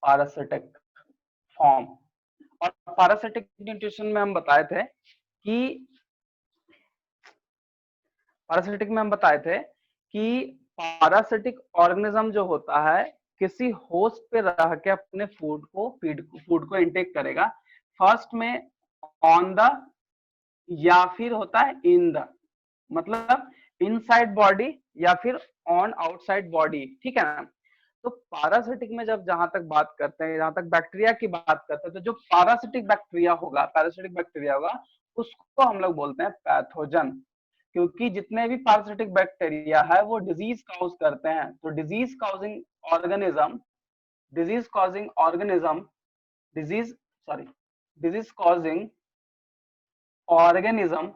Parasitic form. और parasitic nutrition में हम बताए थे कि पैरासिटिक ऑर्गेनिज्म जो होता है किसी होस्ट पे रह के अपने फूड को इनटेक करेगा। फर्स्ट में ऑन द या फिर होता है इन द, मतलब इनसाइड बॉडी या फिर ऑन आउटसाइड बॉडी, ठीक है ना। तो पैरासिटिक में जहां तक बात करते हैं, जहां तक बैक्टीरिया की बात करते हैं, तो जो पैरासिटिक बैक्टीरिया होगा उसको हम लोग बोलते हैं पैथोजन। क्योंकि जितने भी पैरासिटिक बैक्टीरिया है वो डिजीज काउज करते हैं। तो डिजीज कॉजिंग ऑर्गेनिज्म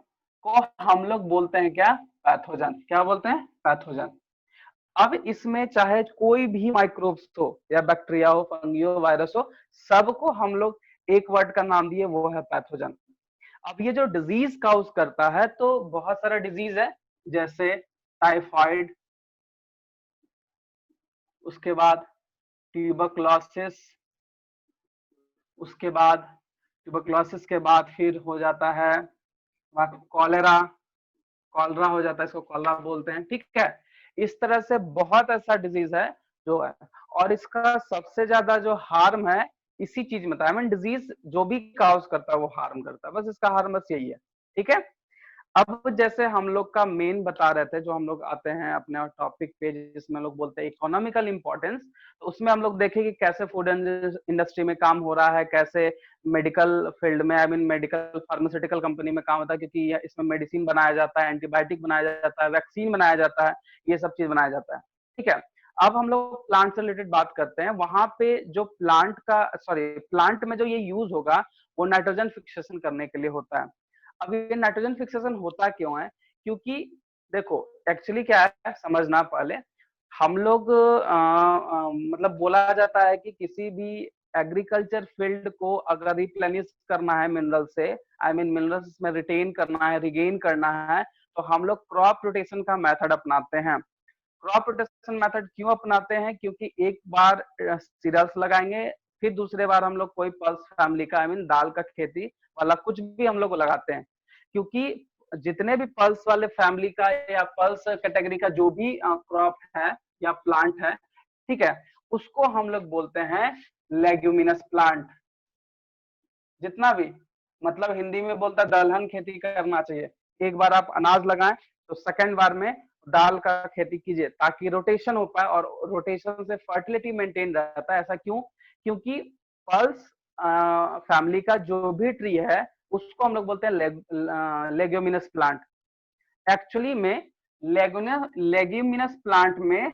को हम लोग बोलते हैं क्या? पैथोजन। क्या बोलते हैं? पैथोजन। अब इसमें चाहे कोई भी माइक्रोब्स हो या बैक्टीरिया हो, फंगी हो, वायरस हो, सबको हम लोग एक वर्ड का नाम दिए, वो है पैथोजन। अब ये जो डिजीज काउज करता है, तो बहुत सारा डिजीज है, जैसे टाइफाइड, उसके बाद ट्यूबरक्लोसिस, उसके बाद ट्यूबरक्लोसिस के बाद फिर हो जाता है कॉलेरा हो जाता है, इसको कॉलरा बोलते हैं, ठीक है। इस तरह से बहुत ऐसा डिजीज है जो है, और इसका सबसे ज्यादा जो हार्म है इसी चीज में था। आई मीन डिजीज जो भी काउज करता है वो हार्म करता है, बस इसका हार्म बस यही है, ठीक है। अब जैसे हम लोग का मेन बता रहे थे, जो हम लोग आते हैं अपने टॉपिक पे जिसमें लोग बोलते हैं इकोनॉमिकल इंपॉर्टेंस, तो उसमें हम लोग देखें कि कैसे फूड इंडस्ट्री में काम हो रहा है, कैसे मेडिकल फील्ड में, I mean medical pharmaceutical company में काम होता है, क्योंकि इसमें मेडिसिन बनाया जाता है, एंटीबायोटिक बनाया जाता है, वैक्सीन बनाया जाता है, ये सब चीज बनाया जाता है, ठीक है। अब हम लोग प्लांट से रिलेटेड बात करते हैं। वहां पे जो प्लांट में जो ये यूज होगा वो नाइट्रोजन फिक्सेशन करने के लिए होता है। अब ये नाइट्रोजन फिक्सेशन होता क्यों है? क्योंकि देखो एक्चुअली क्या है, समझना पहले। हम लोग मतलब बोला जाता है कि किसी भी एग्रीकल्चर फील्ड को अगर रिप्लेनिश करना है मिनरल से, आई मीन मिनरल्स में रिटेन करना है, रिगेन करना है, तो हम लोग क्रॉप रोटेशन का मेथड अपनाते हैं। क्रॉप रोटेशन मेथड क्यों अपनाते हैं? क्योंकि एक बार सीरियल्स लगाएंगे, फिर दूसरे बार हम लोग कोई पल्स फैमिली का, आई मीन दाल का खेती वाला कुछ भी हम लोग लगाते हैं। क्योंकि जितने भी पल्स वाले फैमिली का या पल्स कैटेगरी का जो भी क्रॉप है या प्लांट है, ठीक है, उसको हम लोग बोलते हैं लेग्यूमिनस प्लांट। जितना भी, मतलब हिंदी में बोलता है दलहन खेती करना चाहिए। एक बार आप अनाज लगाएं तो सेकंड बार में दाल का खेती कीजिए, ताकि रोटेशन हो पाए, और रोटेशन से फर्टिलिटी मेंटेन रहता है। ऐसा क्यों? क्योंकि पल्स फैमिली का जो भी ट्री है उसको हम लोग बोलते हैं लेग्यूमिनस प्लांट। एक्चुअली में लेग्यूमिनस प्लांट में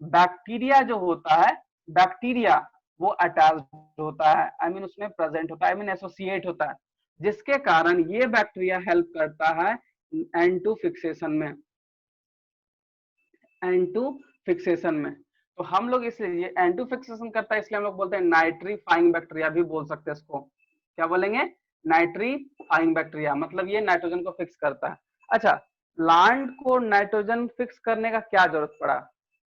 बैक्टीरिया जो होता है, बैक्टीरिया वो अटैच्ड होता है, आई मीन उसमें प्रेजेंट होता है, आई मीन एसोसिएट होता है, जिसके कारण ये बैक्टीरिया हेल्प करता है N2 फिक्सेशन में, N2 फिक्सेशन में। तो हम लोग इसलिए N2 फिक्सेशन करता है, इसलिए हम लोग बोलते हैं नाइट्रीफाइंग बैक्टीरिया भी बोल सकते हैं इसको। क्या बोलेंगे? नाइट्रीफाइंग बैक्टीरिया, मतलब ये नाइट्रोजन को फिक्स करता है। अच्छा, प्लांट को नाइट्रोजन फिक्स करने का क्या जरूरत पड़ा?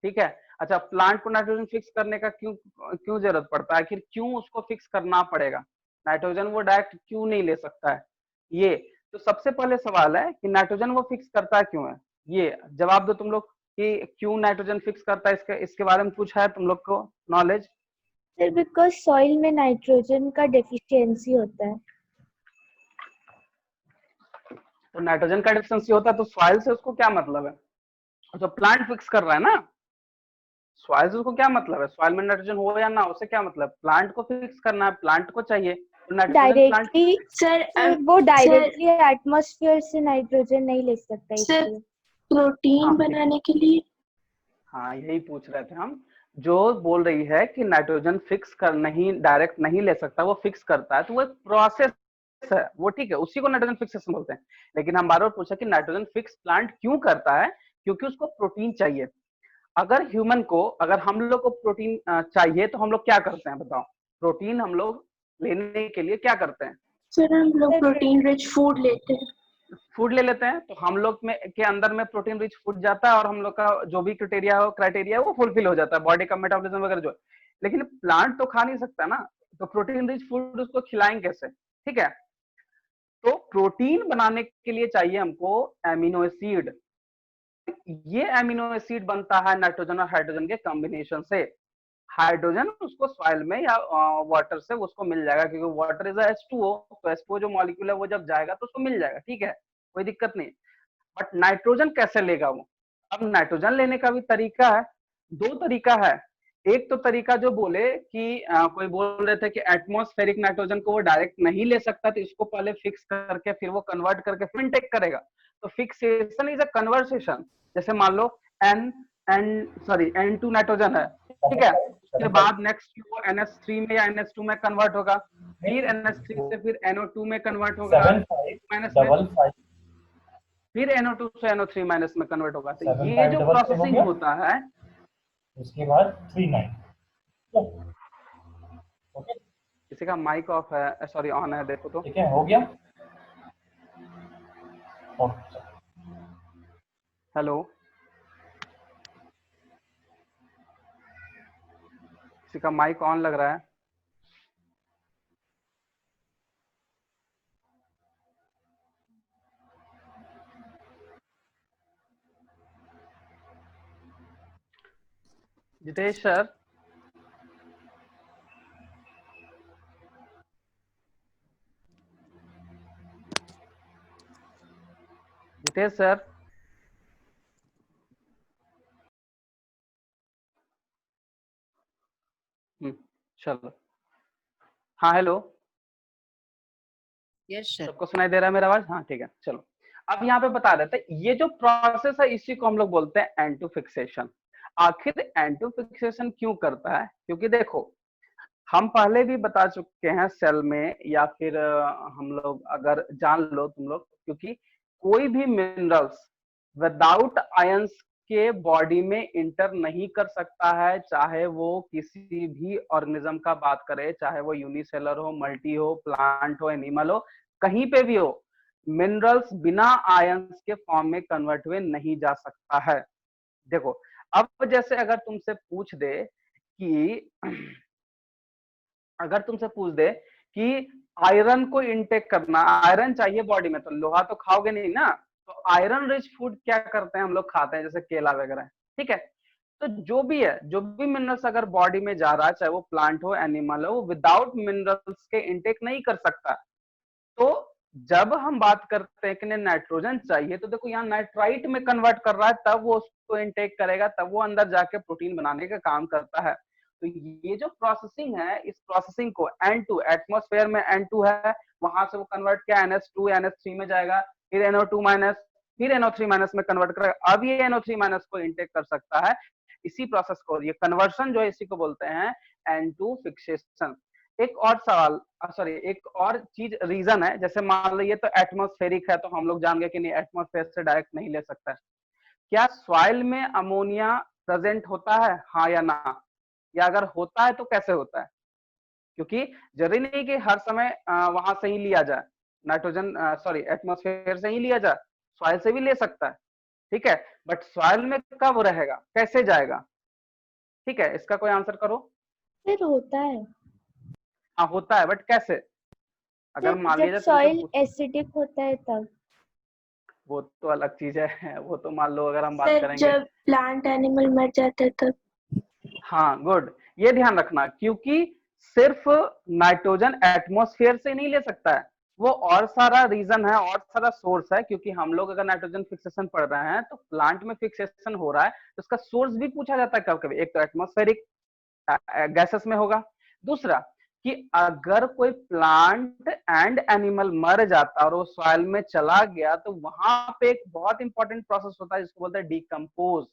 ठीक है, अच्छा, प्लांट को नाइट्रोजन फिक्स करने का क्यों जरूरत पड़ता है? आखिर क्यों उसको फिक्स करना पड़ेगा? नाइट्रोजन वो डायरेक्ट क्यों नहीं ले सकता है? ये तो सबसे पहले सवाल है कि नाइट्रोजन वो फिक्स करता क्यों है। ये जवाब दो तुम लोग कि क्यों नाइट्रोजन फिक्स करता है, इसके बारे में कुछ है तुम लोग को नॉलेज? सर बिकॉज सॉइल में नाइट्रोजन का डेफिशिएंसी होता है। तो नाइट्रोजन का डेफिशिएंसी होता है तो सॉइल से उसको क्या मतलब है? तो प्लांट फिक्स कर रहा है ना, सॉइल से उसको क्या मतलब है? सॉइल में नाइट्रोजन हो या ना, उससे क्या मतलब? प्लांट को फिक्स करना है, प्लांट को चाहिए तो नाइट्रोजन प्लांट। डायरेक्टली सर वो डायरेक्टली एटमॉस्फेयर से नाइट्रोजन नहीं ले सकता इसलिए। प्रोटीन बनाने के लिए। हाँ, यही पूछ रहे थे हम। जो बोल रही है कि नाइट्रोजन फिक्स कर नहीं, डायरेक्ट नहीं ले सकता, वो फिक्स करता है, तो वो एक प्रोसेस है, वो ठीक है, उसी को नाइट्रोजन फिक्सेशन बोलते हैं। लेकिन हम बार बार पूछा कि नाइट्रोजन फिक्स प्लांट क्यों करता है? क्योंकि उसको प्रोटीन चाहिए। अगर ह्यूमन को, अगर हम लोग को प्रोटीन चाहिए तो हम लोग क्या करते हैं बताओ? प्रोटीन हम लोग लेने के लिए क्या करते हैं? सर हम लोग प्रोटीन रिच फूड लेते हैं। फूड ले लेते हैं, तो हम लोग में के अंदर में प्रोटीन रिच फूड जाता है, और हम लोग का जो भी क्राइटेरिया वो फुलफिल हो जाता है, बॉडी का मेटाबॉलिज्म वगैरह जो। लेकिन प्लांट तो खा नहीं सकता ना, तो प्रोटीन रिच फूड उसको खिलाएंगे कैसे? ठीक है, तो प्रोटीन बनाने के लिए चाहिए हमको एमिनो एसिड। ये एमिनो एसिड बनता है नाइट्रोजन और हाइड्रोजन के कॉम्बिनेशन से। हाइड्रोजन उसको सॉइल में या वाटर से उसको मिल जाएगा, क्योंकि वाटर इज H2O, तो H2O जो मॉलिक्यूल है वो जब जाएगा तो उसको मिल जाएगा, ठीक है, कोई दिक्कत नहीं। बट नाइट्रोजन कैसे लेगा वो? अब नाइट्रोजन लेने का भी तरीका है, दो तरीका है। एक तो तरीका जो बोले कि कोई बोल रहे थे कि एटमॉस्फेरिक नाइट्रोजन को वो डायरेक्ट नहीं ले सकता, तो इसको पहले फिक्स करके फिर वो कन्वर्ट करके फिर इनटेक करेगा। तो फिक्सेशन इज अ कन्वर्सेशन। जैसे मान लो N2 नाइट्रोजन है, ठीक है, उसके बाद नेक्स्ट वो NH3 में या NH2 में कन्वर्ट होगा, फिर NH3 से फिर NO2 में कन्वर्ट होगा, माइनस में, फिर NO2 से NO3 माइनस में कन्वर्ट होगा। तो ये जो प्रोसेसिंग होता है, उसके बाद 39। ओके, किसी का माइक ऑफ है, सॉरी ऑन है, देखो तो। ठीक है, हो गया। ओके, हेलो, किसी का माइक ऑन लग रहा है? जितेश सर, जितेश सर, चलो, हाँ हेलो, यस सर। सबको सुनाई दे रहा है मेरा आवाज? हाँ ठीक है, चलो। अब यहाँ पे बता देते हैं, ये जो प्रोसेस है इसी को हम लोग बोलते हैं एंड टू फिक्सेशन। आखिर एंड टू फिक्सेशन क्यों करता है? क्योंकि देखो, हम पहले भी बता चुके हैं सेल में, या फिर हम लोग अगर जान लो तुम लोग, क्योंकि कोई भी मिनरल्स विदाउट आयंस के बॉडी में इंटर नहीं कर सकता है, चाहे वो किसी भी ऑर्गेनिज्म का बात करे, चाहे वो यूनिसेलर हो, मल्टी हो, प्लांट हो, एनिमल हो, कहीं पे भी हो, मिनरल्स बिना आयंस के फॉर्म में कन्वर्ट हुए नहीं जा सकता है। देखो, अब जैसे अगर तुमसे पूछ दे कि अगर तुमसे पूछ दे कि आयरन को इनटेक करना, आयरन चाहिए बॉडी में, तो लोहा तो खाओगे नहीं ना, तो आयरन रिच फूड क्या करते हैं हम लोग, खाते हैं, जैसे केला वगैरह, ठीक है। तो जो भी है, जो भी मिनरल्स अगर बॉडी में जा रहा है, चाहे वो प्लांट हो, एनिमल हो, विदाउट मिनरल्स के इनटेक नहीं कर सकता। तो जब हम बात करते हैं कि नाइट्रोजन चाहिए, तो देखो यहाँ नाइट्राइट में कन्वर्ट कर रहा है, तब वो उसको इनटेक करेगा, तब वो अंदर जाके प्रोटीन बनाने का काम करता है। तो ये जो प्रोसेसिंग है, इस प्रोसेसिंग को N2, एटमॉस्फेयर में N2 है, वहां से वो कन्वर्ट किया NH2 या NH3 में जाएगा, फिर NO2 माइनस, फिर NO3 माइनस में कन्वर्ट करेगा, अब ये NO3 माइनस को इनटेक कर सकता है। इसी प्रोसेस को, ये कन्वर्शन जो है, इसी को बोलते हैं N2 फिक्सेशन। एक और सवाल, सॉरी, एक और चीज रीजन है, जैसे मान लो ये तो एटमॉस्फेरिक है, तो हम लोग जान गए कि नहीं, एटमॉस्फेयर से डायरेक्ट नहीं ले सकता है। क्या सॉइल में अमोनिया प्रेजेंट होता है, हाँ या ना? या अगर होता है तो कैसे होता है? क्योंकि जरूरी नहीं कि हर समय वहां से ही लिया जाए, नाइट्रोजन सॉरी एटमॉस्फेयर से ही लिया जाए, सॉइल से भी ले सकता है, ठीक है, बट सॉइल में कब रहेगा, कैसे जाएगा? ठीक है, इसका कोई आंसर करो। फिर होता है, हाँ होता है, बट कैसे? अगर मान लिया जब जाए सॉइल एसिडिक होता है तब। वो तो अलग चीज है, वो तो मान लो अगर हम बात सर करेंगे, जब प्लांट एनिमल मर जाता है तब। हाँ गुड, ये ध्यान रखना, क्योंकि सिर्फ नाइट्रोजन एटमॉस्फेयर से नहीं ले सकता है, वो और सारा रीजन है, और सारा सोर्स है। क्योंकि हम लोग अगर नाइट्रोजन फिक्सेशन पढ़ रहे हैं, तो प्लांट में फिक्सेशन हो रहा है, तो उसका सोर्स भी पूछा जाता है कभी कभी। एक तो एटमॉस्फेरिक गैसेस में होगा, दूसरा कि अगर कोई प्लांट एंड एनिमल मर जाता और वो सॉइल में चला गया, तो वहां पे एक बहुत इंपॉर्टेंट प्रोसेस होता है जिसको बोलते हैं डिकम्पोज।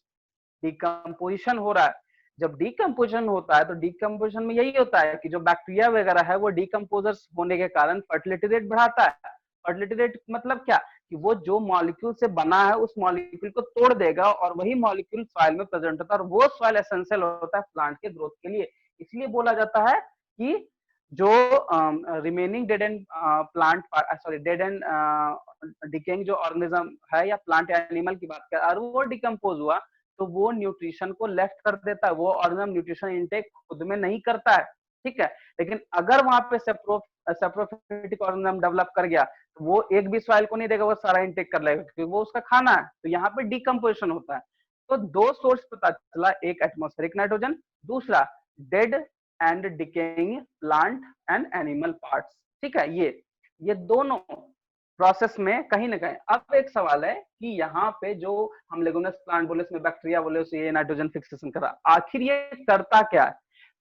डिकम्पोजिशन हो रहा है। जब डिकम्पोजिशन होता है, तो डिकम्पोजिशन में यही होता है कि जो बैक्टीरिया वगैरह है, वो डिकम्पोजर्स होने के कारण फर्टिलिटी रेट बढ़ाता है। फर्टिलिटी रेट मतलब क्या, कि वो जो मॉलिक्यूल से बना है, उस मॉलिक्यूल को तोड़ देगा, और वही मॉलिक्यूल सॉइल में प्रेजेंट होता है, और वो सॉइल एसेंशियल होता है प्लांट के ग्रोथ के लिए। इसलिए बोला जाता है कि जो remaining dead and plant, sorry dead and decaying जो ऑर्गेनिज्म है, या प्लांट एनिमल की बात करें, और वो डिकम्पोज हुआ, तो वो न्यूट्रिशन को लेफ्ट कर देता है, वो ऑर्गेनिज्म न्यूट्रिशन इनटेक खुद में नहीं करता है, ठीक है। लेकिन अगर वहां पे सेप्रोफिटिक ऑर्गेनिज्म डेवलप कर गया तो वो एक भी सॉइल को नहीं देगा, वो सारा इनटेक कर लेगा क्योंकि वो उसका खाना है। तो यहाँ पे डिकम्पोजिशन होता है। तो दो सोर्स पता चला, एक एटमॉस्फेरिक नाइट्रोजन, दूसरा dead and decaying plant and animal parts, ठीक है। ये दोनों प्रोसेस में कहीं ना कहीं। अब एक सवाल है कि यहाँ पे जो हम लेगुमिनस प्लांट बोले, इसमें बैक्टीरिया बोले, उसे ये नाइट्रोजन फिक्सेशन करा, आखिर ये करता क्या है?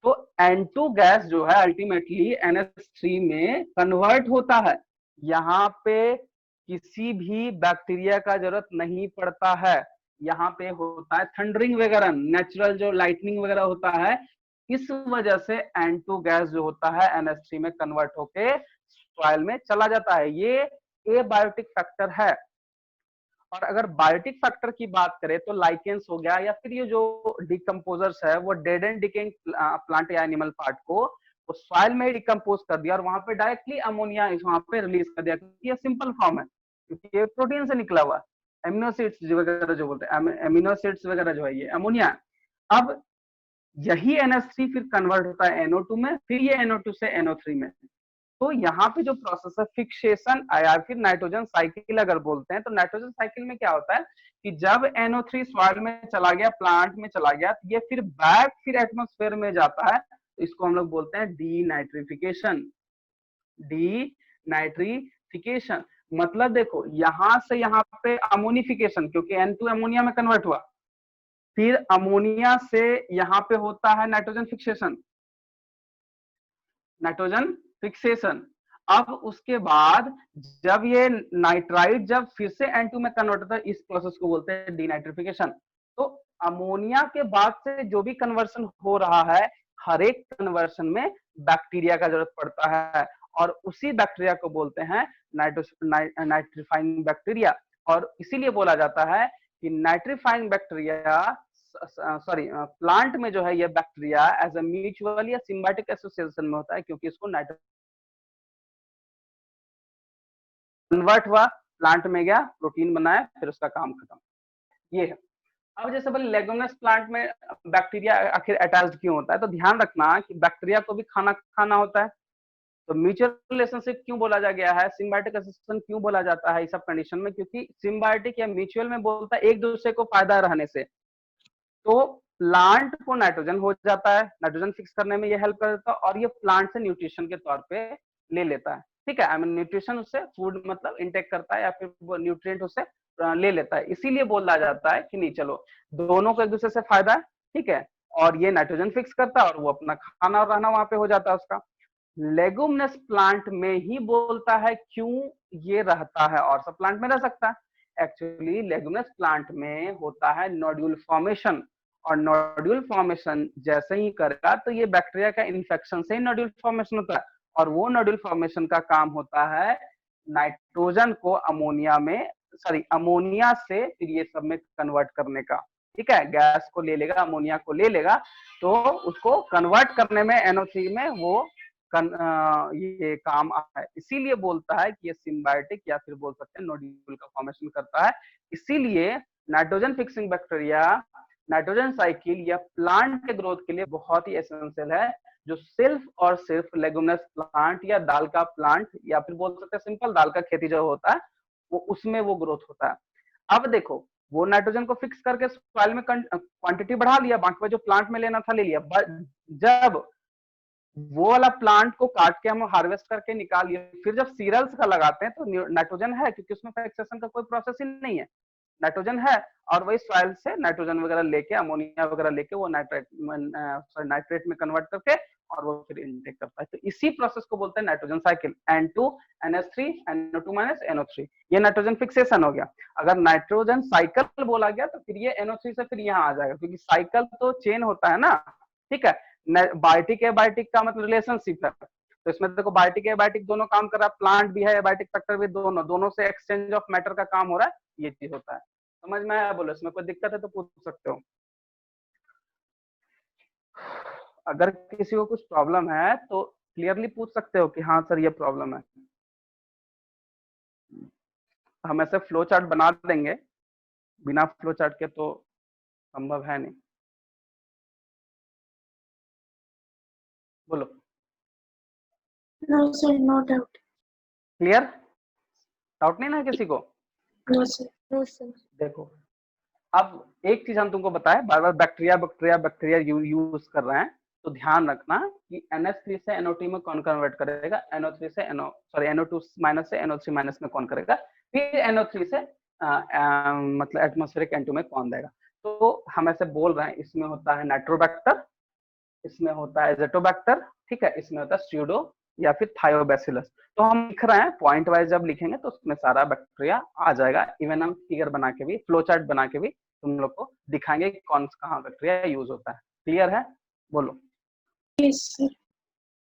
तो N2 गैस जो है अल्टीमेटली NH3 में कन्वर्ट होता है। यहाँ पे किसी भी बैक्टीरिया का जरूरत नहीं पड़ता है, यहाँ पे होता है थंडरिंग वगैरह, नेचुरल जो लाइटनिंग वगैरह होता है, इस वजह से N2 गैस जो होता है NH3 में कन्वर्ट होके सॉइल में चला जाता है। ये एबायोटिक फैक्टर है। और अगर बायोटिक फैक्टर की बात करें तो लाइकेंस हो गया, या फिर ये जो डिकम्पोजर्स है वो डेड एंड डिकेइंग प्लांट या एनिमल पार्ट को वो सॉइल में डिकम्पोज कर दिया और वहां पे डायरेक्टली अमोनिया वहां पे रिलीज कर दिया, क्योंकि ये सिंपल फॉर्म है, क्योंकि ये प्रोटीन से निकला हुआ है। एमिनो एसिड्स वगैरह जो बोलते हैं, एमिनो एसिड्स वगैरह जो है ये अमोनिया। अब यही NH3 फिर कन्वर्ट होता है NO2 में, फिर ये NO2 से NO3 में। तो यहाँ पे जो प्रोसेस है फिक्सेशन या फिर नाइट्रोजन साइकिल अगर बोलते हैं, तो नाइट्रोजन साइकिल में क्या होता है कि जब NO3 सॉइल में चला गया, प्लांट में चला गया, तो ये फिर बैक फिर एटमॉस्फेयर में जाता है, तो इसको हम लोग बोलते हैं डीनाइट्रिफिकेशन। डीनाइट्रिफिकेशन मतलब देखो यहां से यहाँ पे अमोनिफिकेशन, क्योंकि N2 अमोनिया में कन्वर्ट हुआ, फिर अमोनिया से यहाँ पे होता है नाइट्रोजन फिक्सेशन, नाइट्रोजन फिक्सेशन। अब उसके बाद जब ये नाइट्राइट जब फिर से N2 में कन्वर्ट होता है, इस प्रोसेस को बोलते हैं डीनाइट्रिफिकेशन। तो अमोनिया के बाद से जो भी कन्वर्सन हो रहा है, हर एक कन्वर्सन में बैक्टीरिया का जरूरत पड़ता है, और उसी बैक्टीरिया को बोलते हैं नाइट्रीफाइंग बैक्टीरिया। और इसीलिए बोला जाता है कि नाइट्रीफाइंग बैक्टीरिया सॉरी प्लांट में जो है ये बैक्टीरिया एज अ म्यूचुअल या सिम्बायोटिक एसोसिएशन में होता है, क्योंकि इसको नाइट्रो कन्वर्ट हुआ, प्लांट में गया, प्रोटीन बनाया, फिर उसका काम खत्म। ये है। अब जैसे बोले लेगुमिनस प्लांट में बैक्टीरिया आखिर अटैच्ड क्यों होता है, तो ध्यान रखना कि बैक्टीरिया को भी खाना खाना होता है। तो म्यूचुअल रिलेशनशिप क्यों बोला जा गया है, सिम्बायोटिक एसोसिएशन क्यों बोला जाता है इस सब कंडीशन में, क्योंकि सिम्बायोटिक या म्यूचुअल में बोलता है एक दूसरे को फायदा रहने से। तो प्लांट को नाइट्रोजन हो जाता है, नाइट्रोजन फिक्स करने में ये हेल्प कर देता है, और ये प्लांट से न्यूट्रिशन के तौर पे ले लेता है, ठीक है। आई मीन न्यूट्रिशन उससे फूड मतलब इंटेक करता है, या फिर वो न्यूट्रिएंट उससे ले लेता है। इसीलिए बोला जाता है कि नहीं चलो दोनों को एक दूसरे से फायदा है, ठीक है। और ये नाइट्रोजन फिक्स करता है और वो अपना खाना और रहना वहां पे हो जाता है उसका। लेगुमिनस प्लांट में ही बोलता है क्यों ये रहता है, और सब प्लांट में रह सकता है। एक्चुअली लेगुमिनस प्लांट में होता है नोड्यूल फॉर्मेशन, और नोड्यूल फॉर्मेशन जैसे ही करेगा तो ये बैक्टीरिया का इन्फेक्शन से ही नोड्यूल फॉर्मेशन होता है, और वो नोड्यूल फॉर्मेशन का काम होता है नाइट्रोजन को अमोनिया में अमोनिया से फिर ये सब में कन्वर्ट करने का, ठीक है। गैस को ले लेगा, अमोनिया को ले लेगा, तो उसको कन्वर्ट करने में NO3 में वो ये काम आता है। इसीलिए बोलता है कि ये सिम्बायोटिक या फिर बोल सकते हैं नोड्यूल का फॉर्मेशन करता है। इसीलिए nitrogen fixing bacteria nitrogen cycle या प्लांट के ग्रोथ के लिए बहुत ही एसेंशियल है, जो सिर्फ और सिर्फ लेगुमिनस प्लांट या दाल का प्लांट या फिर बोल सकते हैं सिंपल दाल का खेती जो होता है वो उसमें वो ग्रोथ होता है। अब देखो वो नाइट्रोजन को फिक्स करके सॉइल में क्वांटिटी बढ़ा लिया, बाकी जो प्लांट में लेना था ले लिया। जब वो वाला प्लांट को काट के हम हार्वेस्ट करके निकाल लिए, फिर जब सीरियल्स का लगाते हैं तो नाइट्रोजन है, क्योंकि उसमें फिक्सेशन का कोई प्रोसेस ही नहीं है, नाइट्रोजन है। और वही सॉइल से नाइट्रोजन वगैरह लेके अमोनिया वगैरह लेके वो नाइट्रेट में कन्वर्ट करके और वो फिर इनटेक करता है। तो इसी प्रोसेस को बोलते हैं nitrogen cycle. N2 NH3 NO2 - NO3 ये नाइट्रोजन फिक्सेशन हो गया। अगर नाइट्रोजन साइकिल बोला गया तो फिर ये NO3 से फिर यहाँ आ जाएगा, क्योंकि साइकिल तो चेन होता है ना, ठीक है। बायोटिक एबायोटिक का मतलब रिलेशनशिप है, तो इसमें देखो बायोटिक एबायोटिक दोनों काम कर रहा है, प्लांट भी है, एबायोटिक फैक्टर भी, दोनों से एक्सचेंज ऑफ मैटर का काम हो रहा है, ये चीज होता है। समझ में आया? बोलो इसमें कोई दिक्कत है तो पूछ सकते हो। अगर किसी को कुछ प्रॉब्लम है तो क्लियरली पूछ सकते हो कि हाँ सर ये प्रॉब्लम है। हम ऐसे फ्लो चार्ट बना देंगे, बिना फ्लो चार्ट के तो संभव है नहीं। बोलो। No, sir, no doubt. Clear? Doubt नहीं ना किसी को? No, sir. No sir. देखो, अब एक चीज हम तुमको बताए, बार बार बैक्टीरिया बैक्टीरिया बैक्टीरिया यूज कर रहे हैं, तो ध्यान रखना कि NH3 से NO2 में कौन कन्वर्ट करेगा, NO3 से NO2 माइनस से NO3 माइनस में कौन करेगा, फिर NO3 से मतलब एटमॉस्फेरिक N2 में कौन देगा। तो हम ऐसे बोल रहे हैं, इसमें होता है नाइट्रोबैक्टर, इसमें होता है एजेटोबैक्टर, ठीक है, इसमें होता है स्यूडो या फिर थायोबैसिलस। तो हम लिख रहे हैं पॉइंट वाइज, जब लिखेंगे तो उसमें सारा बैक्टीरिया आ जाएगा। इवन हम फिगर बना के भी, फ्लो चार्ट बना के भी तुम लोग को दिखाएंगे कि कौन कहाँ बैक्टीरिया यूज होता है। क्लियर है? बोलो। Yes, sir.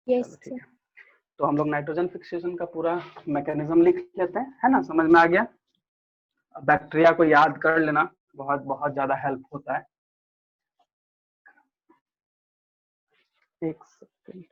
यस चलो ठीक सर। है, तो हम लोग नाइट्रोजन फिक्सेशन का पूरा मैकेनिज्म लिख लेते हैं, है ना, समझ में आ गया? बैक्टीरिया को याद कर लेना, बहुत बहुत ज्यादा हेल्प होता है। एक सेकंड।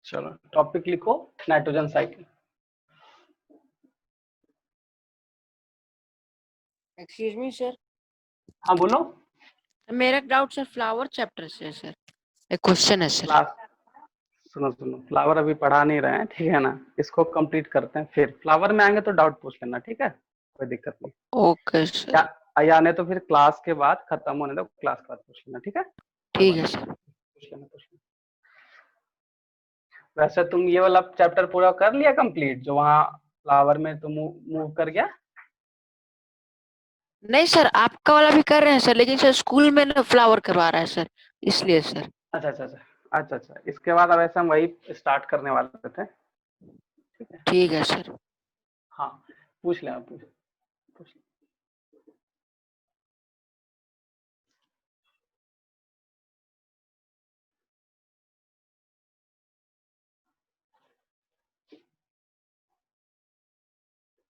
चलो टॉपिक लिखो, nitrogen cycle. Excuse me sir, हाँ बोलो। मेरा डाउट सर फ्लावर चैप्टर से है सर, एक क्वेश्चन है सर। क्लास, सुनो सुनो, फ्लावर अभी पढ़ा नहीं रहे हैं, ठीक है ना, इसको कंप्लीट करते हैं, फिर फ्लावर में आएंगे तो डाउट पूछ लेना, ठीक है, कोई दिक्कत नहीं। Okay sir. या नहीं तो फिर क्लास के बाद खत्म होने दो, क्लास के बाद पूछ लेना, ठीक है, कोई ठीक बात है नहीं, सर। पूछ लेना पूछ लेना। वैसे तुम ये वाला चैप्टर पूरा कर लिया कंप्लीट, जो वहाँ फ्लावर में तुम मूव कर गया? नहीं सर, आपका वाला भी कर रहे हैं सर, लेकिन सर स्कूल में ना फ्लावर करवा रहा है सर, इसलिए सर। अच्छा अच्छा अच्छा अच्छा अच्छा, इसके बाद अब ऐसे हम वही स्टार्ट करने वाले थे, ठीक है। ठीक है सर। हाँ पूछ लेना, पूछ।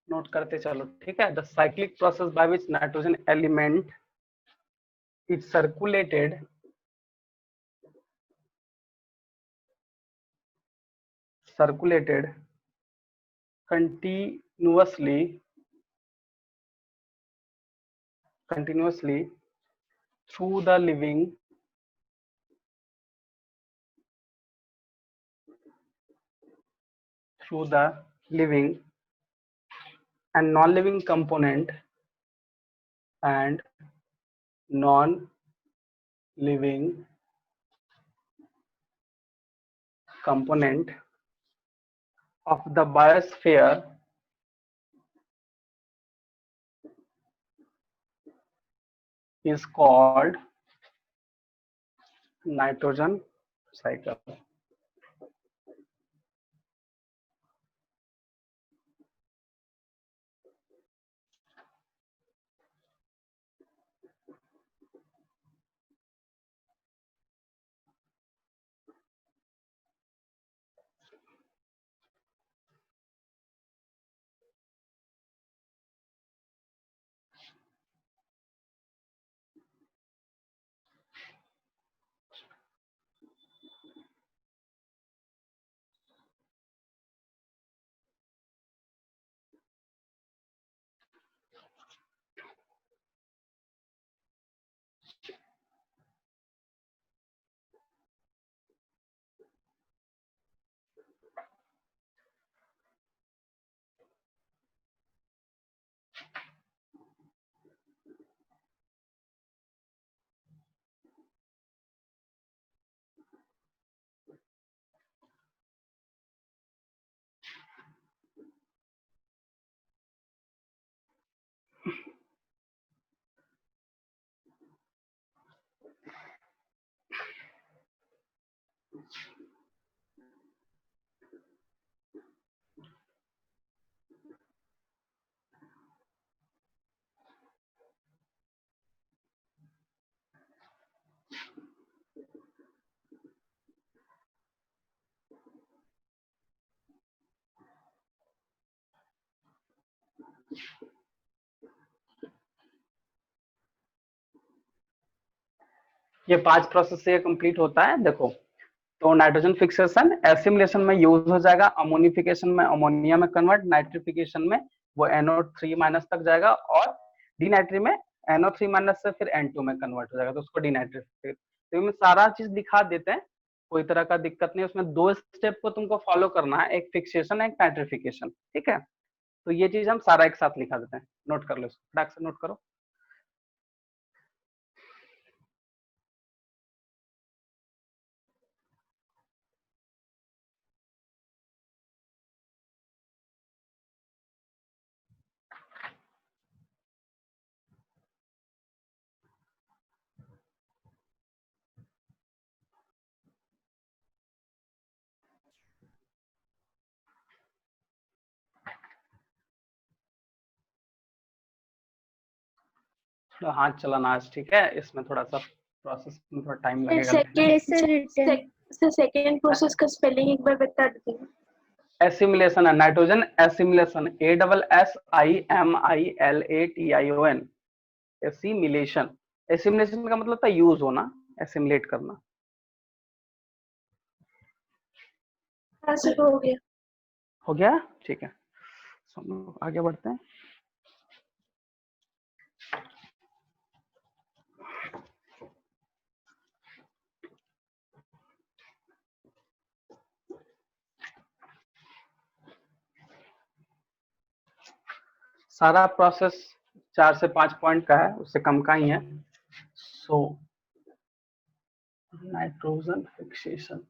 नोट करते चलो, ठीक है। The cyclic process by which nitrogen element is circulated continuously through the living and non-living component and non-living component of the biosphere is called nitrogen cycle. ये 5 प्रोसेस से कंप्लीट होता है। देखो, तो नाइट्रोजन फिक्सेशन एसिमिलेशन में use हो जाएगा, ammonification में अमोनिया में कन्वर्ट, नाइट्रिफिकेशन में वो NO3 माइनस तक जाएगा, और डीनाइट्री में NO3 माइनस से फिर N2 में कन्वर्ट हो जाएगा, तो उसको डीनाइट्रिफिकेट। तो इसमें सारा चीज दिखा देते हैं, कोई तरह का दिक्कत नहीं। उसमें 2 स्टेप को तुमको फॉलो करना है, एक फिक्सेशन एक नाइट्रिफिकेशन, ठीक है। तो ये चीज हम सारा एक साथ लिखा देते हैं, नोट कर लो इसको, फटाक से नोट करो। थोड़ा हाथ चलाना आज, ठीक है, इसमें थोड़ा सा प्रोसेस में थोड़ा टाइम लगेगा लिखने में। सेकेंड प्रोसेस का स्पेलिंग एक बार बता दीजिए। एसिमिलेशन है, nitrogen assimilation, ASSIMILATION, assimilation. Assimilation का मतलब था यूज होना, एसिमिलेट करना। हो गया। हो गया, ठीक है। तो हम लोग आगे बढ़ते हैं। सारा प्रोसेस 4 से 5 पॉइंट का है, उससे कम का ही है। सो नाइट्रोजन फिक्सेशन,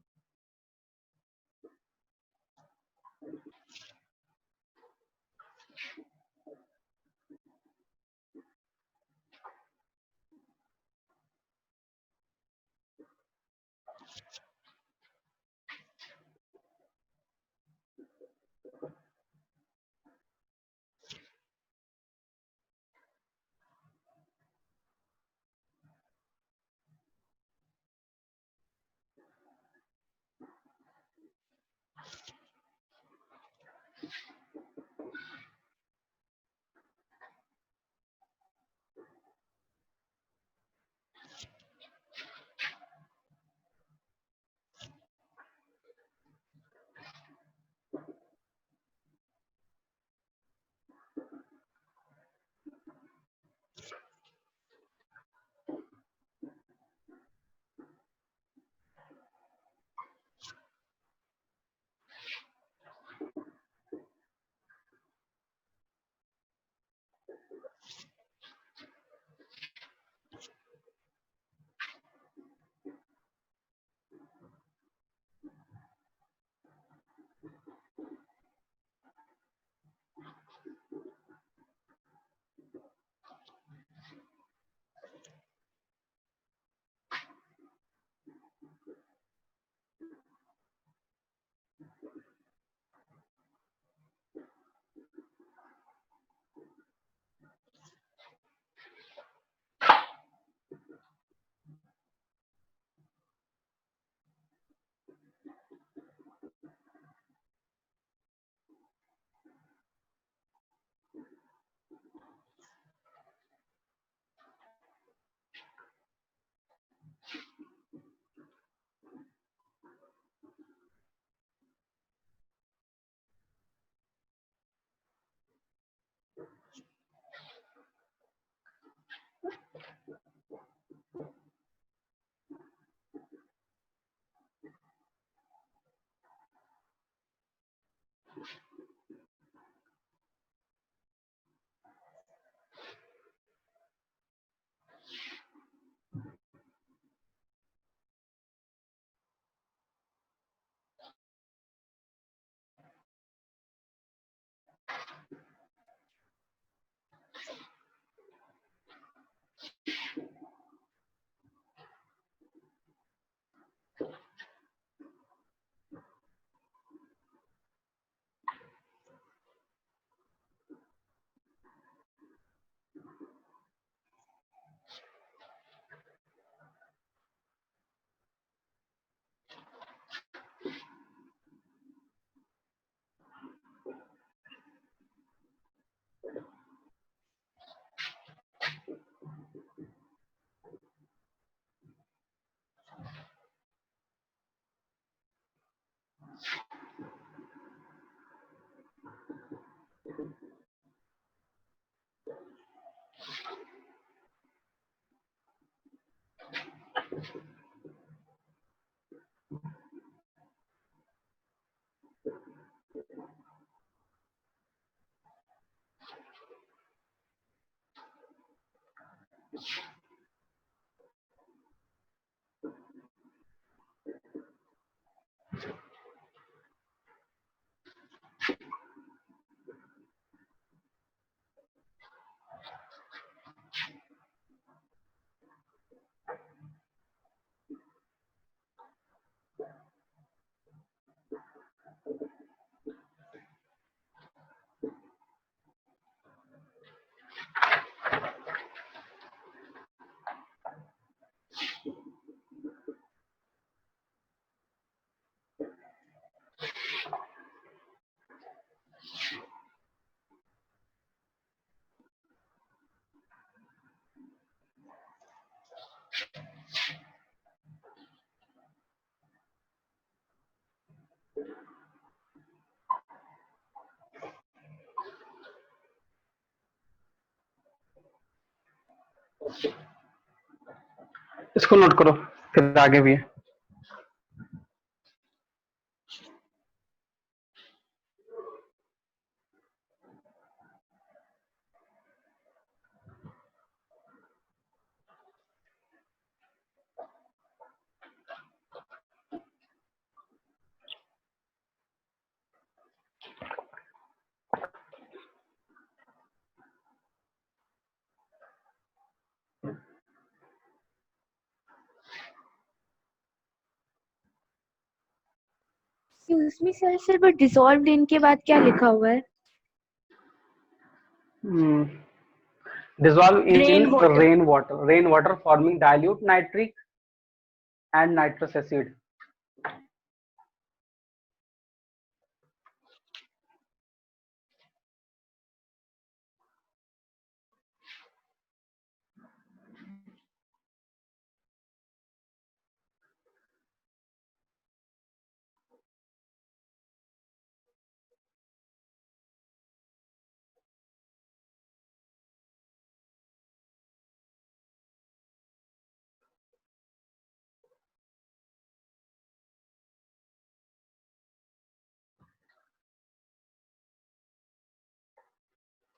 इसको नोट करो, फिर आगे भी है। एक्सक्यूज मी सर, सर वो डिसॉल्व्ड इन के बाद क्या लिखा हुआ है? Dissolve in Rainwater. rainwater. Rainwater forming dilute nitric and nitrous acid.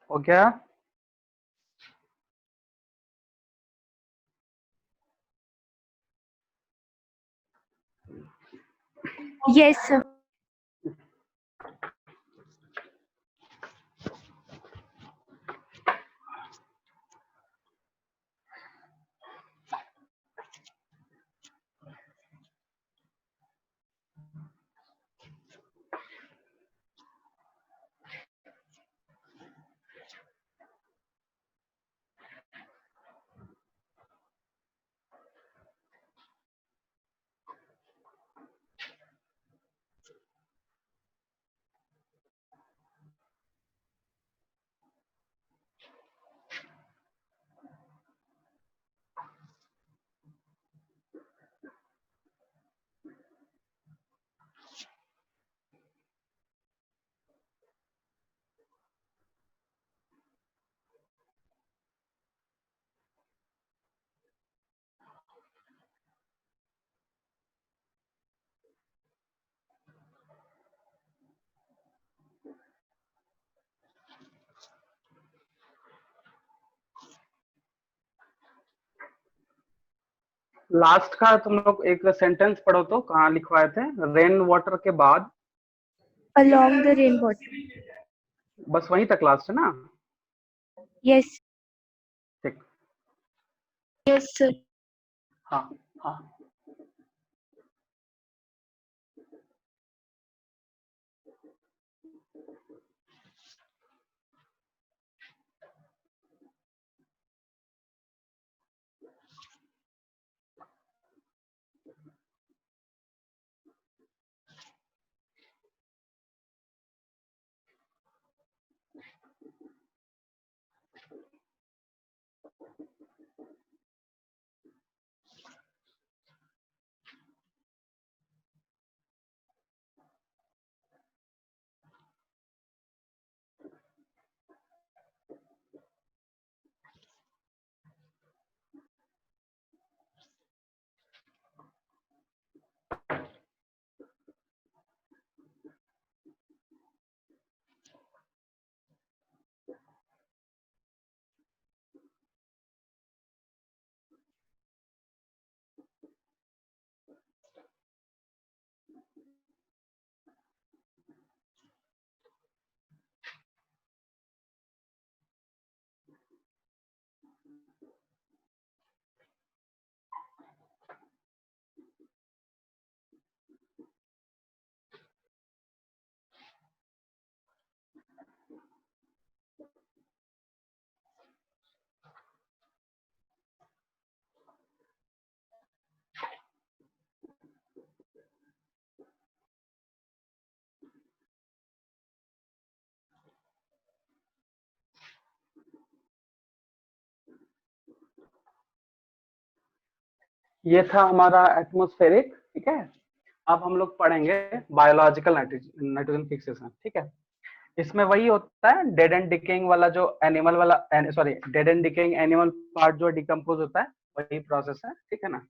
हो गया? Yes sir. लास्ट का तुम लोग एक सेंटेंस पढ़ो तो, कहाँ लिखवाए थे? रेन वाटर के बाद, अलोंग द रेन वाटर। बस वहीं तक लास्ट है ना? यस। ठीक। Yes, sir. हाँ हाँ। ये था हमारा एटमॉस्फेरिक, ठीक है। अब हम लोग पढ़ेंगे बायोलॉजिकल नाइट्रोजन फिक्सेशन, ठीक है। इसमें वही होता है डेड एंड डिकेइंग वाला, जो एनिमल वाला, sorry, dead and decaying animal part जो डिकम्पोज होता है, वही प्रोसेस है, ठीक है ना।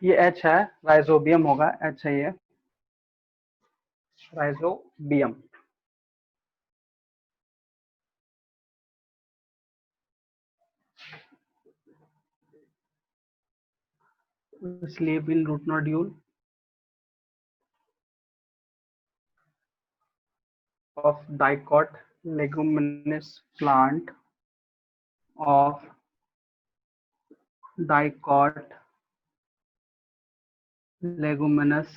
ये एच है, राइजोबियम होगा, एच है ये, rhizobium. Sleep in root nodule of dicot leguminous plant of dicot leguminous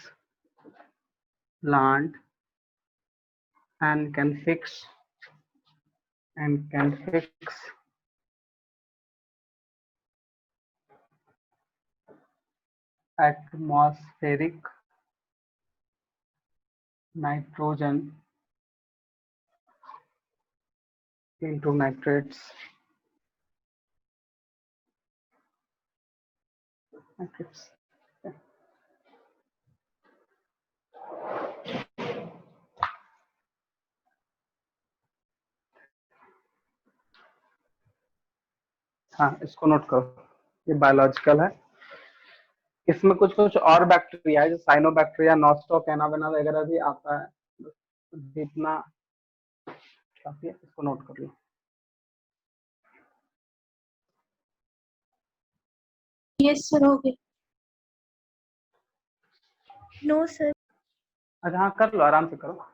plant and can fix atmospheric nitrogen into nitrates. हाँ, इसको नोट करो, ये बायोलॉजिकल है। इसमें कुछ कुछ और बैक्टीरिया है, जो साइनोबैक्टीरिया, नॉस्टोकैना वगैरह भी आता है, जितना काफी है, इसको नोट कर लो। यस सर, हो गया। No sir. अच्छा हाँ, कर लो, आराम से करो।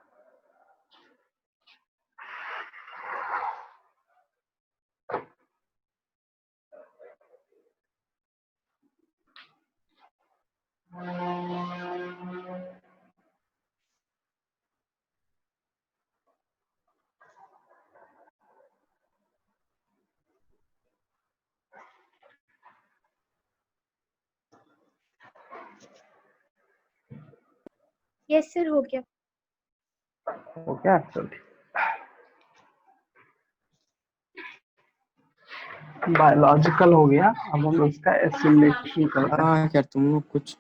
यस सर, हो गया। हो गया, चलो ठीक। बायोलॉजिकल हो गया, अब हम इसका एसिमिलेशन करते हैं। हाँ यार, तुम लोग कुछ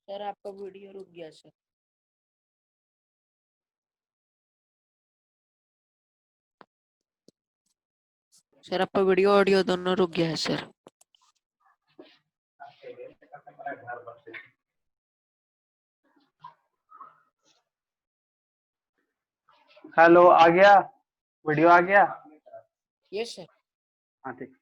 सर आपका वीडियो रुक गया सर। सर आपका वीडियो ऑडियो दोनों रुक गया है सर। हेलो, आ गया? वीडियो आ गया? Yes sir. हाँ ठीक।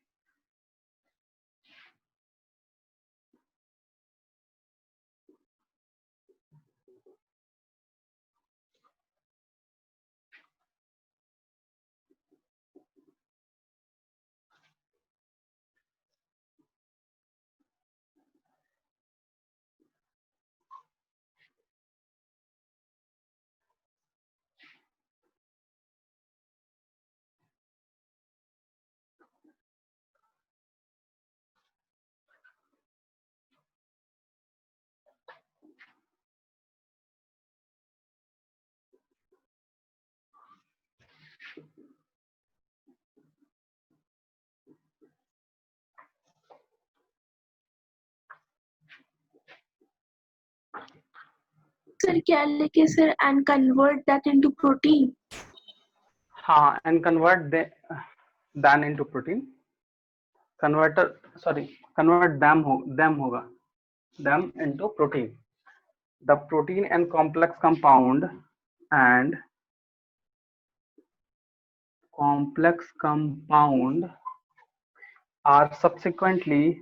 सर क्या लिखे sir and convert that into protein. हाँ, and convert them into protein. Convert them होगा, them into protein. The protein and complex compound are subsequently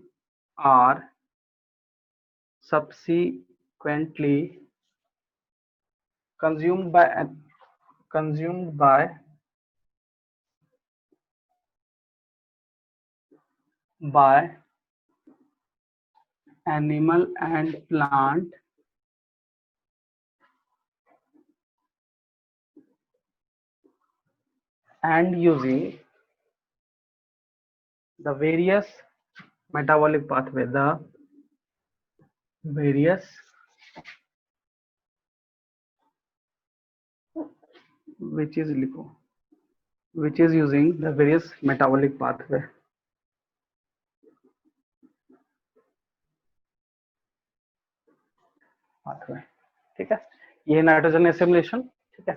consumed by animal and plant and using the various metabolic pathway, which is using the various metabolic pathway. ठीक है, ये nitrogen assimilation. ठीक है,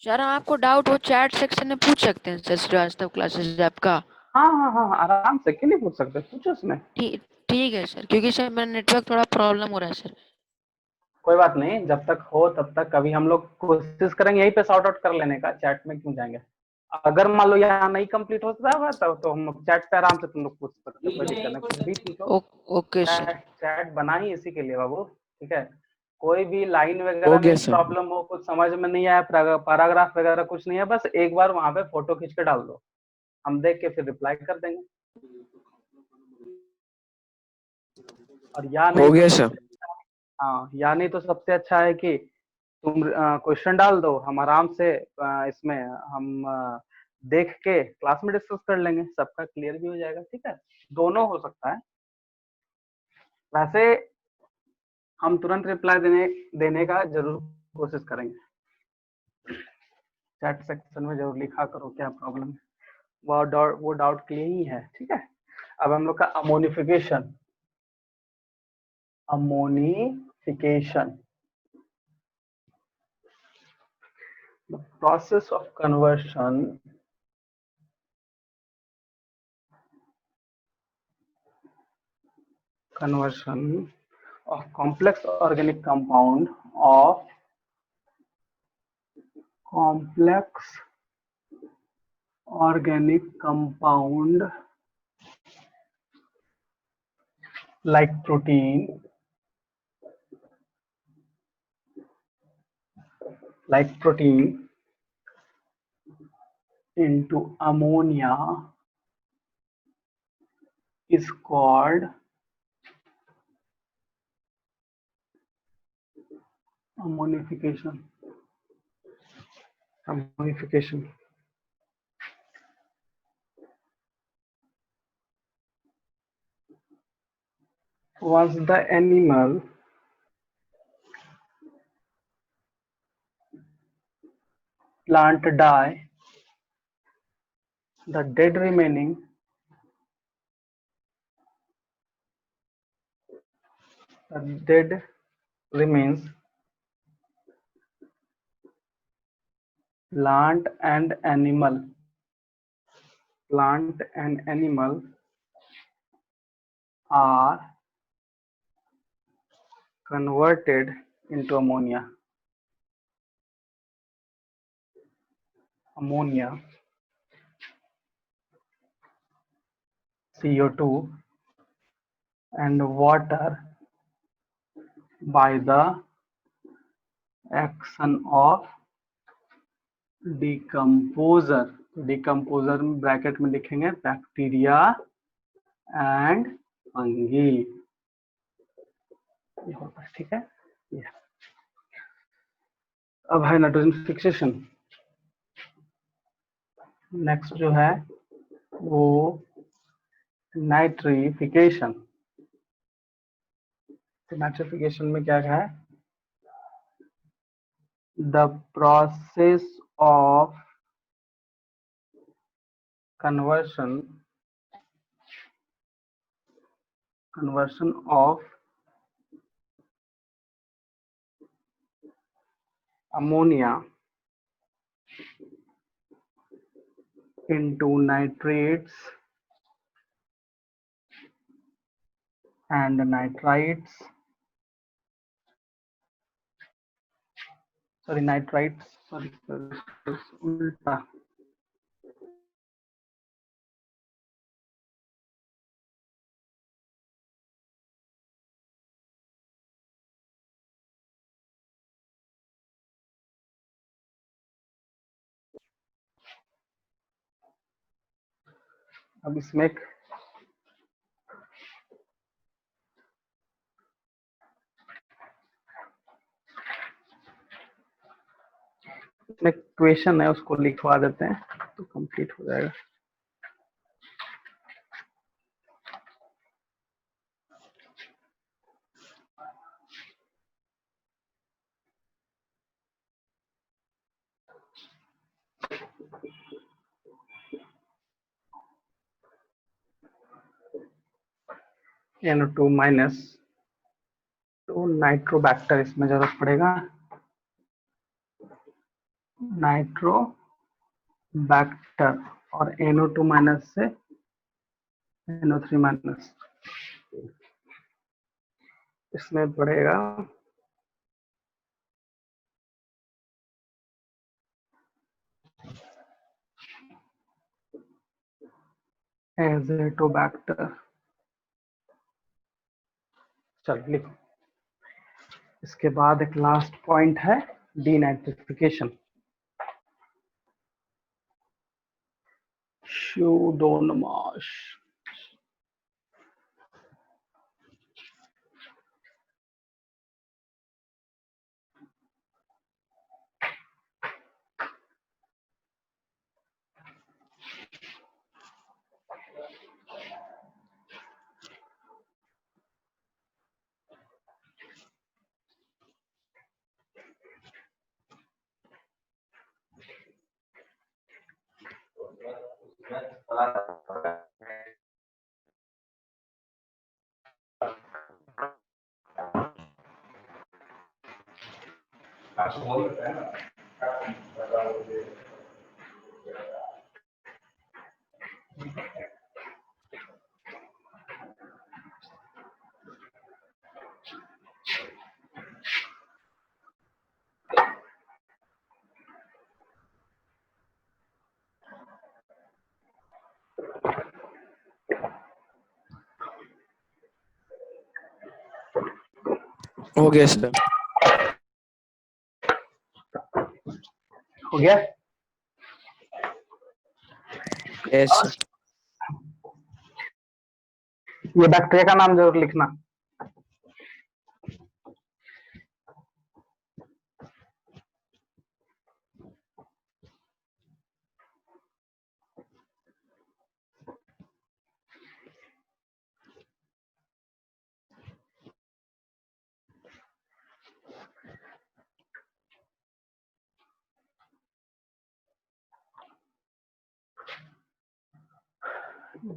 sir आपको doubt हो chat section में पूछ सकते हैं सर श्रीवास्तव क्लासेस ऐप का। हाँ हाँ हाँ, आराम से, क्यों नहीं पूछ सकते, पूछो उसमें। ठीक है सर, क्योंकि सर मेरा नेटवर्क थोड़ा प्रॉब्लम हो रहा है सर। कोई बात नहीं, जब तक हो तब तक अभी हम लोग कोशिश करेंगे यहीं पे सॉर्ट आउट कर लेने का, चैट में क्यों जाएंगे। अगर मान लो यहाँ नहीं कंप्लीट होता है तो हम चैट पे आराम से तुम लोग पूछ सकते हो, कोई दिक्कत नहीं, कुछ भी पूछो। Okay sir. चैट बना ही इसी के लिए बाबू, ठीक है। कोई भी लाइन हो वगैरह गया में सर। प्रॉब्लम हो, कुछ समझ में नहीं आया, पैराग्राफ वगैरह कुछ नहीं है, बस एक बार वहां पे फोटो खींच के डाल दो, हम देख के फिर रिप्लाई कर देंगे। और या नहीं हो गया तो सर। हाँ, या नहीं तो सबसे अच्छा है कि तुम क्वेश्चन डाल दो, हम आराम से इसमें हम देख के क्लास में डिस्कस कर लेंगे, सबका क्लियर भी हो जाएगा। ठीक है, दोनों हो सकता है। वैसे हम तुरंत रिप्लाई देने का जरूर कोशिश करेंगे। चैट सेक्शन में जरूर लिखा करो क्या प्रॉब्लम है, वो डाउट क्लियर ही है। ठीक है, अब हम लोग का ammonification the process of conversion of complex organic compound like protein into ammonia is called ammonification. Ammonification. Once the animal plant die, the dead remains plant and animal are converted into ammonia. CO2 and water by the action of decomposer. Decomposer में bracket में लिखेंगे bacteria and fungi, ये होता है, ठीक है। ये अब है नाइट्रोजन फिक्सेशन। नेक्स्ट जो है वो नाइट्रिफिकेशन। तो नाइट्रिफिकेशन में क्या है? The process of conversion of ammonia into nitrates and nitrites, उल्टा। अब इसमें एक क्वेश्चन है, उसको लिखवा देते हैं तो कंप्लीट हो जाएगा। NO2 माइनस तो नाइट्रोबैक्टर इसमें जरूरत पड़ेगा। नाइट्रोबैक्टर और NO2 माइनस से NO3 माइनस, इसमें पड़ेगा एज़ोटोबैक्टर। चलो लिखो। इसके बाद एक लास्ट पॉइंट है डीनाइट्रिफिकेशन। स्यूडोमोनास। हो गया सर। हो गया? Yes sir. ये बैक्टीरिया का नाम जरूर लिखना।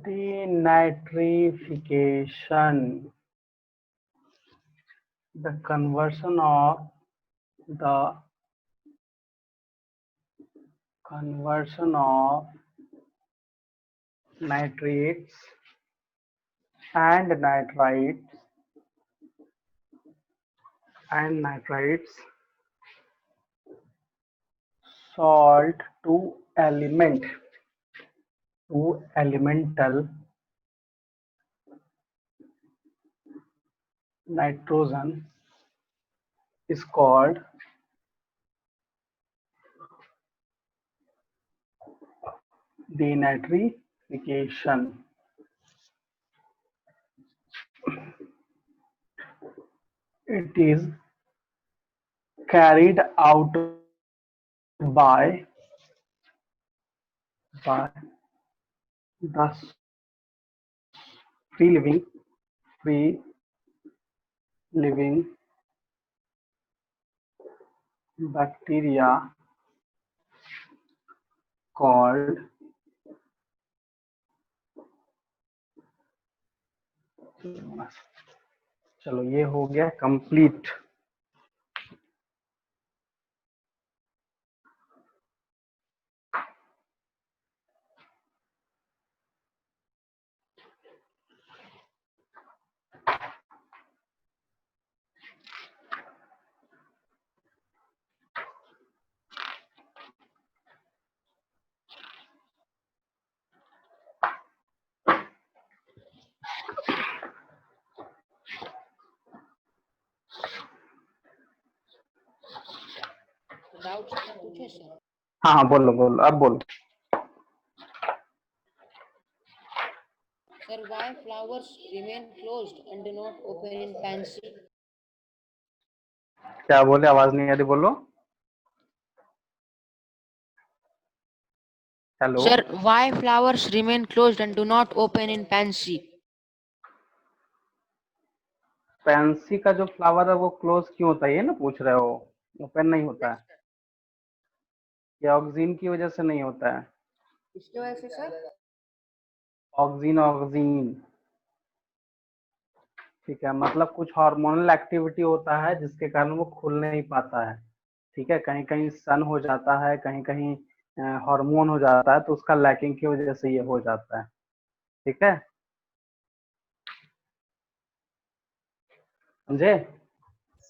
Denitrification, the conversion of nitrates and nitrites salt to elemental nitrogen is called denitrification. It is carried out by the free living bacteria called चलो ये हो गया कंप्लीट। डाउट्स पूछे सर। हाँ हाँ बोलो बोलो अब बोलो। Sir, why flowers remain closed and do not open in pansy? क्या बोले, आवाज नहीं आ रही, बोलो। Hello Sir, why flowers remain closed and do not open in pansy? Pansy का जो फ्लावर है वो क्लोज क्यों होता है, ये ना पूछ रहे हो? ओपन नहीं होता है, या ऑक्सीजन की वजह से नहीं होता है? किसकी वजह से सर? ऑक्सीजन ठीक है, मतलब कुछ हार्मोनल एक्टिविटी होता है जिसके कारण वो खुल नहीं पाता है। ठीक है, कहीं कहीं सन हो जाता है, कहीं कहीं हार्मोन हो जाता है, तो उसका लैकिंग की वजह से ये हो जाता है। ठीक है, समझे?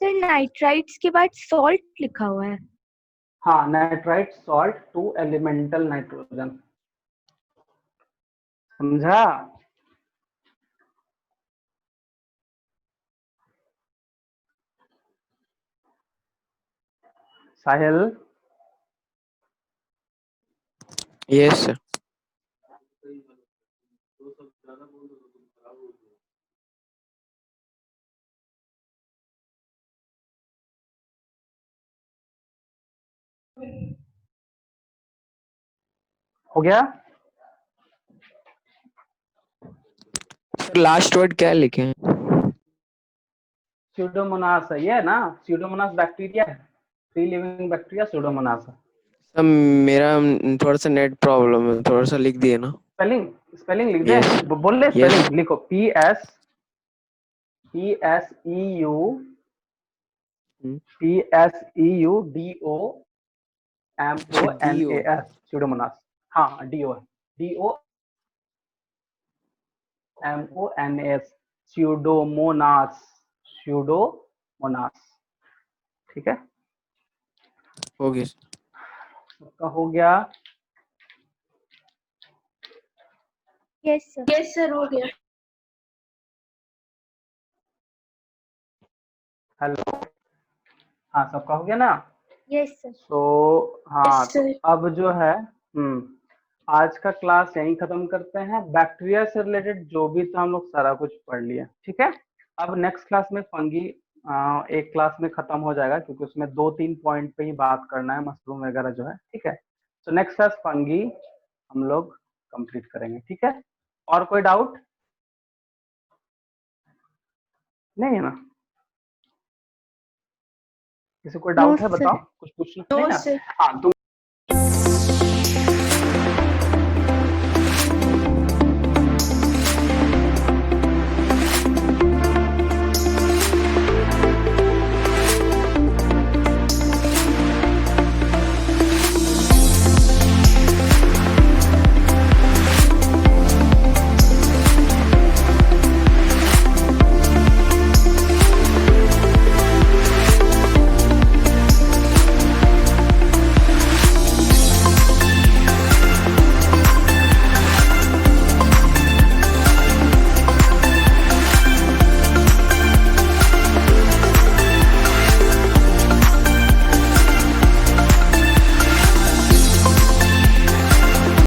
सर नाइट्राइट्स के बाद सॉल्ट लिखा हुआ है। हाँ, nitrite salt to elemental nitrogen, समझा? Sahil Yes, sir. हो गया? सर लास्ट वर्ड क्या लिखे हैं? स्यूडोमोनास है ये ना, स्यूडोमोनास बैक्टीरिया है, फ्री लिविंग बैक्टीरिया स्यूडोमोनास है। सर मेरा थोड़ा सा नेट प्रॉब्लम है, थोड़ा सा लिख दिए ना। स्पेलिंग लिख दे। Yes. बोल ले, Yes. स्पेलिंग लिखो। PSEUDOMONAS Pseudomonas. हाँ DOMONAS स्यूडोमोनास। ठीक है, ओके सबका हो गया? Yes sir. Yes, sir, हो गया. हेलो, हाँ सबका हो गया ना? Yes sir. तो हाँ, Yes, sir. अब जो है आज का क्लास यहीं खत्म करते हैं। बैक्टीरिया से रिलेटेड जो भी था हम लोग सारा कुछ पढ़ लिया। ठीक है, अब नेक्स्ट क्लास में फंगी एक क्लास में खत्म हो जाएगा, क्योंकि उसमें 2-3 पॉइंट पे ही बात करना है, मशरूम वगैरह जो है। ठीक है, तो नेक्स्ट क्लास फंगी हम लोग कंप्लीट करेंगे। ठीक है, और कोई डाउट नहीं है ना? किसी को डाउट है? sir. बताओ, कुछ पूछना No, नहीं ना? sir. हाँ, तुम